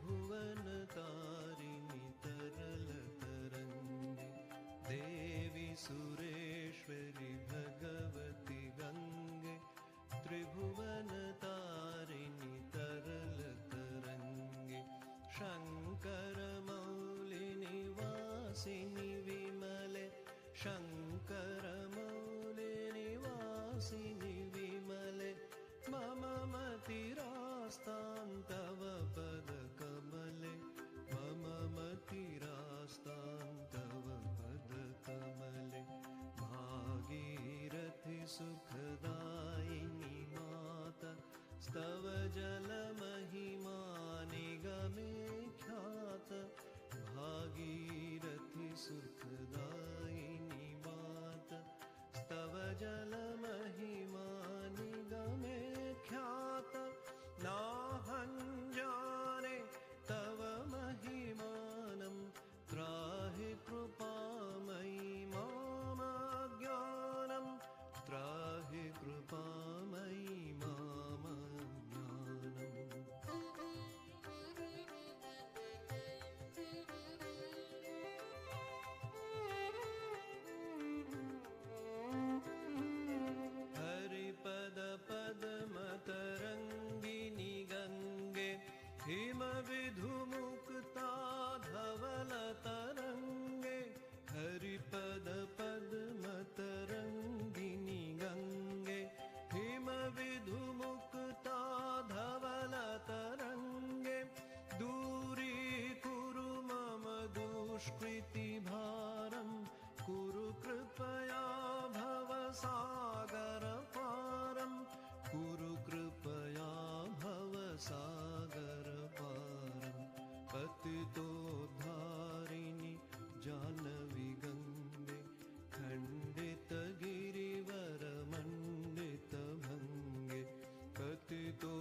त्रिभुवनतारिणि तरलतरङ्गे देवी सुरेश्वरि भगवति गङ्गे त्रिभुवनतारिणि तरलतरङ्गे शङ्करमौलिनिवासिनि विमले शङ्करमौलिनिवासिनि विमले मम मतिरास्तां तव पदकमले मम मतिरास्तां तव पदकमले भागीरथि सुखदायिनि माता स्तव जलमहिमा निगमे ख्यात भागीरथि सुखदायिनि माता स्तव जलमहिमा निगमे ख्यात नाहं जाने तव महिमानं त्राहि कृपामयि मम ज्ञानं त्राहि कृपामयि मम ज्ञानम् हरिपद पद्मतरङ्गिनि गङ्गे हिमविधुमुक्ता धवलतरङ्गे हरिपद पद्मतरङ्गिनि गङ्गे हिमविधुमुक्ता धवलतरङ्गे दूरीकुरु मम दुष्कृतिभारं कुरु कृपया भवसागरपारं कुरु कृपया भवसागरपारं पतितोद्धारिणि जाह्नवी गङ्गे खण्डितगिरिवरमण्डितभङ्गे पतितोद्धारिणि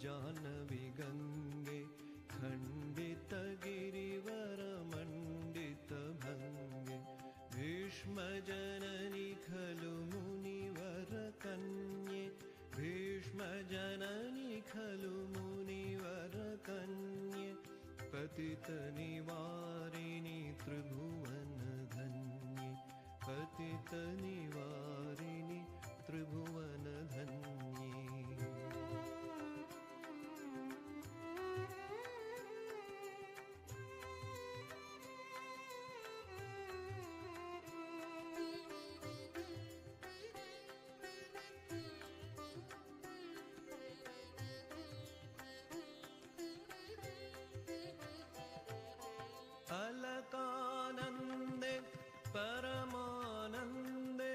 जाह्नवी गङ्गे खण्डितगिरिवरमण्डितभङ्गे भीष्मजननि खलु मुनिवरकन्ये भीष्मजननि खलु मुनिवरकन्ये पतितनिवारिणि त्रिभुवनधन्ये पतितनिवारिणि त्रिभुवनधन्ये अलकानन्दे परमानन्दे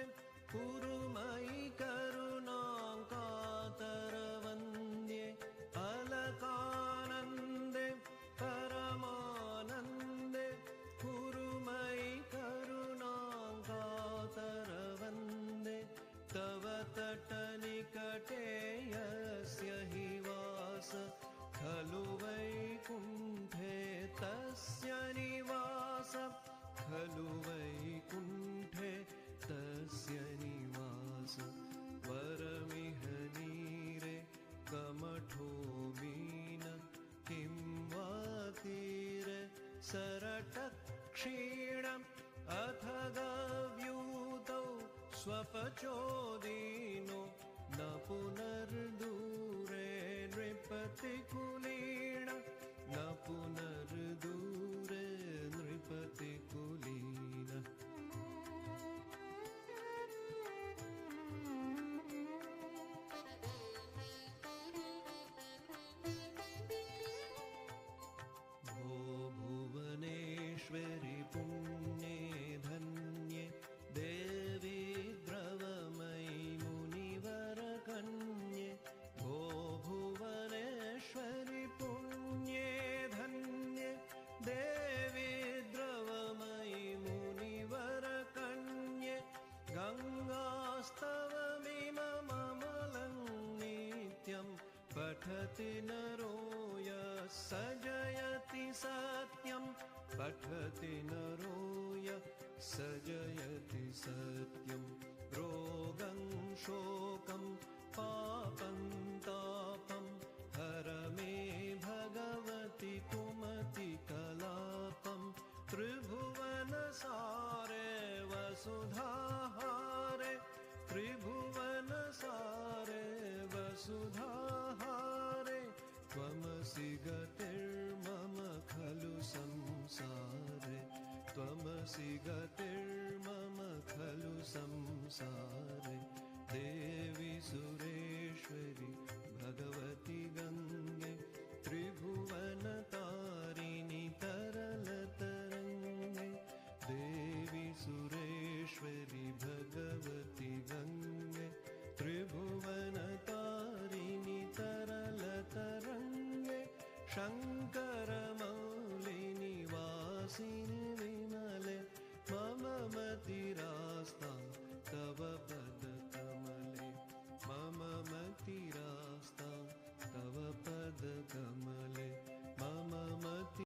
कुरु मयि करुणां कातरवन्द्ये अलकानन्दे परमानन्दे कुरु मयि करुणां कातरवन्दे तव तटनिकटे यस्य हि वास खलु वैकुण्ठे तस्य निवास खलु वैकुण्ठे तस्य निवास वरमिह नीरे कमठो मीन किं वा तीरे सरटक्षीणम् अथ गव्यूतौ स्वपचोदीनो न पुनर्दूरे नृपतिकुलीन न पुनर्दूरे नृपतिकुलीन भो भुवनेश्वरि पुण्ये धन्ये देवी द्रवमयि मुनिवरकन्ये भो भुवनेश्वरि पुण्ये धन्ये देवी द्रवमयि मुनिवरकन्ये गङ्गास्तवमिममलं नित्यं पठति नरो यः सजयति सत्यं पठति नरो यः सजयति सत्यं रोगं शोकं पापं तापं हर मे मनसि गतिर्मम खलु संसारे देवी सुरेश्वरि भगवति गङ्गे त्रिभुवनतारिणि तरलतरङ्गे देवी सुरेश्वरि भगवति गङ्गे त्रिभुवनतारिणि तरलतरङ्गे शङ्करमौलिनिवासिनि विमले मम मतिरास्तां तव